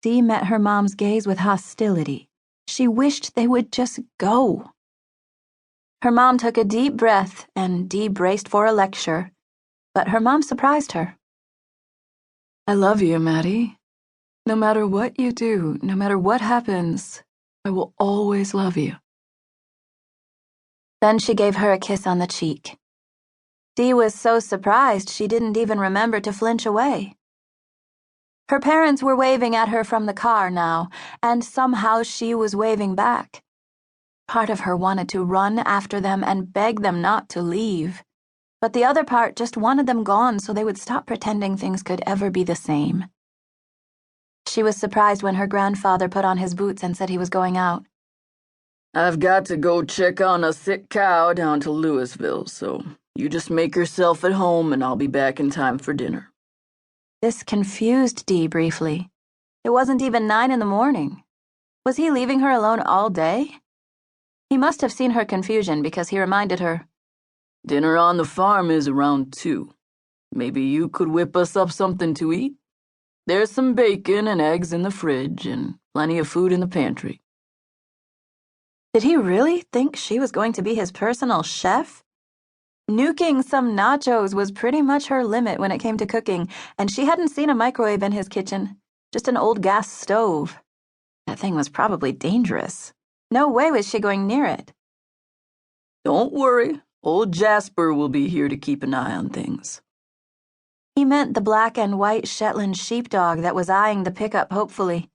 Dee met her mom's gaze with hostility. She wished they would just go. Her mom took a deep breath, and Dee braced for a lecture, but her mom surprised her. I love you, Maddie. No matter what you do, no matter what happens, I will always love you. Then she gave her a kiss on the cheek. Dee was so surprised she didn't even remember to flinch away. Her parents were waving at her from the car now, and somehow she was waving back. Part of her wanted to run after them and beg them not to leave, but the other part just wanted them gone so they would stop pretending things could ever be the same. She was surprised when her grandfather put on his boots and said he was going out. I've got to go check on a sick cow down to Louisville, so you just make yourself at home and I'll be back in time for dinner. This confused Dee briefly. It wasn't even 9 in the morning. Was he leaving her alone all day? He must have seen her confusion because he reminded her, Dinner on the farm is around 2. Maybe you could whip us up something to eat? There's some bacon and eggs in the fridge and plenty of food in the pantry. Did he really think she was going to be his personal chef? Nuking some nachos was pretty much her limit when it came to cooking, and she hadn't seen a microwave in his kitchen, just an old gas stove. That thing was probably dangerous. No way was she going near it. Don't worry, old Jasper will be here to keep an eye on things. He meant the black and white Shetland sheepdog that was eyeing the pickup hopefully.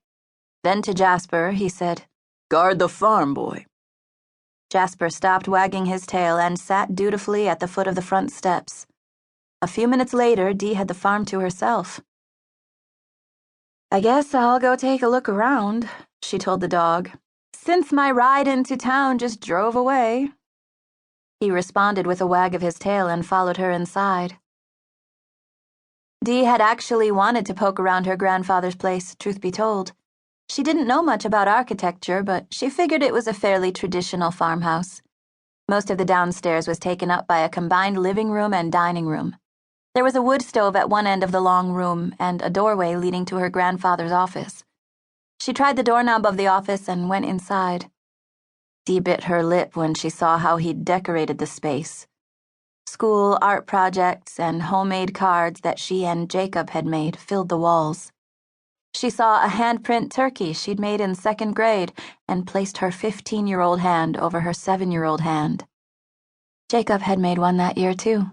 Then to Jasper, he said, Guard the farm, boy. Jasper stopped wagging his tail and sat dutifully at the foot of the front steps. A few minutes later, Dee had the farm to herself. I guess I'll go take a look around, she told the dog, since my ride into town just drove away. He responded with a wag of his tail and followed her inside. Dee had actually wanted to poke around her grandfather's place, truth be told. She didn't know much about architecture, but she figured it was a fairly traditional farmhouse. Most of the downstairs was taken up by a combined living room and dining room. There was a wood stove at one end of the long room and a doorway leading to her grandfather's office. She tried the doorknob of the office and went inside. Dee bit her lip when she saw how he'd decorated the space. School art projects and homemade cards that she and Jacob had made filled the walls. She saw a handprint turkey she'd made in 2nd grade and placed her 15-year-old hand over her 7-year-old hand. Jacob had made one that year, too,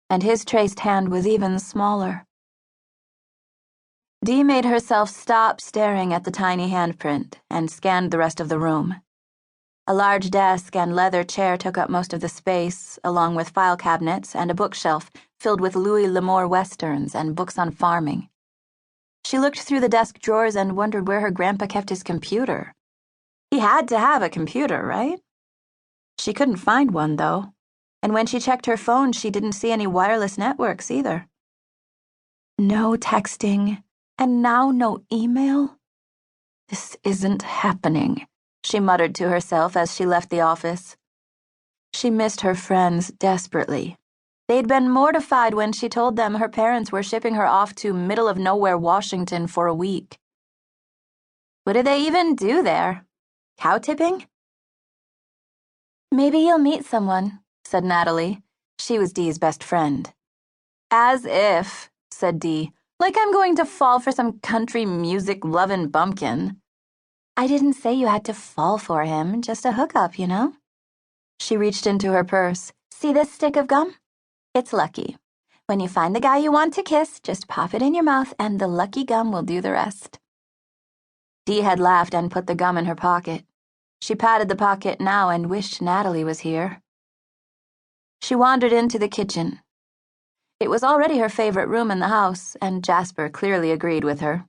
and his traced hand was even smaller. Dee made herself stop staring at the tiny handprint and scanned the rest of the room. A large desk and leather chair took up most of the space, along with file cabinets and a bookshelf filled with Louis L'Amour westerns and books on farming. She looked through the desk drawers and wondered where her grandpa kept his computer. He had to have a computer, right? She couldn't find one, though, and when she checked her phone, she didn't see any wireless networks either. No texting, and now no email? This isn't happening, she muttered to herself as she left the office. She missed her friends desperately. They'd been mortified when she told them her parents were shipping her off to middle-of-nowhere Washington for a week. What did they even do there? Cow tipping? Maybe you'll meet someone, said Natalie. She was Dee's best friend. As if, said Dee, like I'm going to fall for some country music-lovin' bumpkin. I didn't say you had to fall for him, just a hookup, you know? She reached into her purse. See this stick of gum? It's lucky. When you find the guy you want to kiss, just pop it in your mouth and the lucky gum will do the rest. Dee had laughed and put the gum in her pocket. She patted the pocket now and wished Natalie was here. She wandered into the kitchen. It was already her favorite room in the house, and Jasper clearly agreed with her.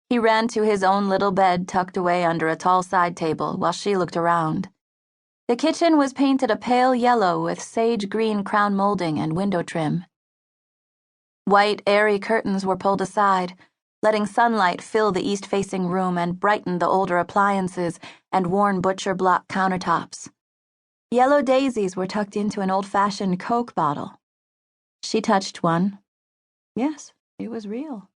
He ran to his own little bed tucked away under a tall side table while she looked around. The kitchen was painted a pale yellow with sage-green crown molding and window trim. White, airy curtains were pulled aside, letting sunlight fill the east-facing room and brighten the older appliances and worn butcher block countertops. Yellow daisies were tucked into an old-fashioned Coke bottle. She touched one. Yes, it was real.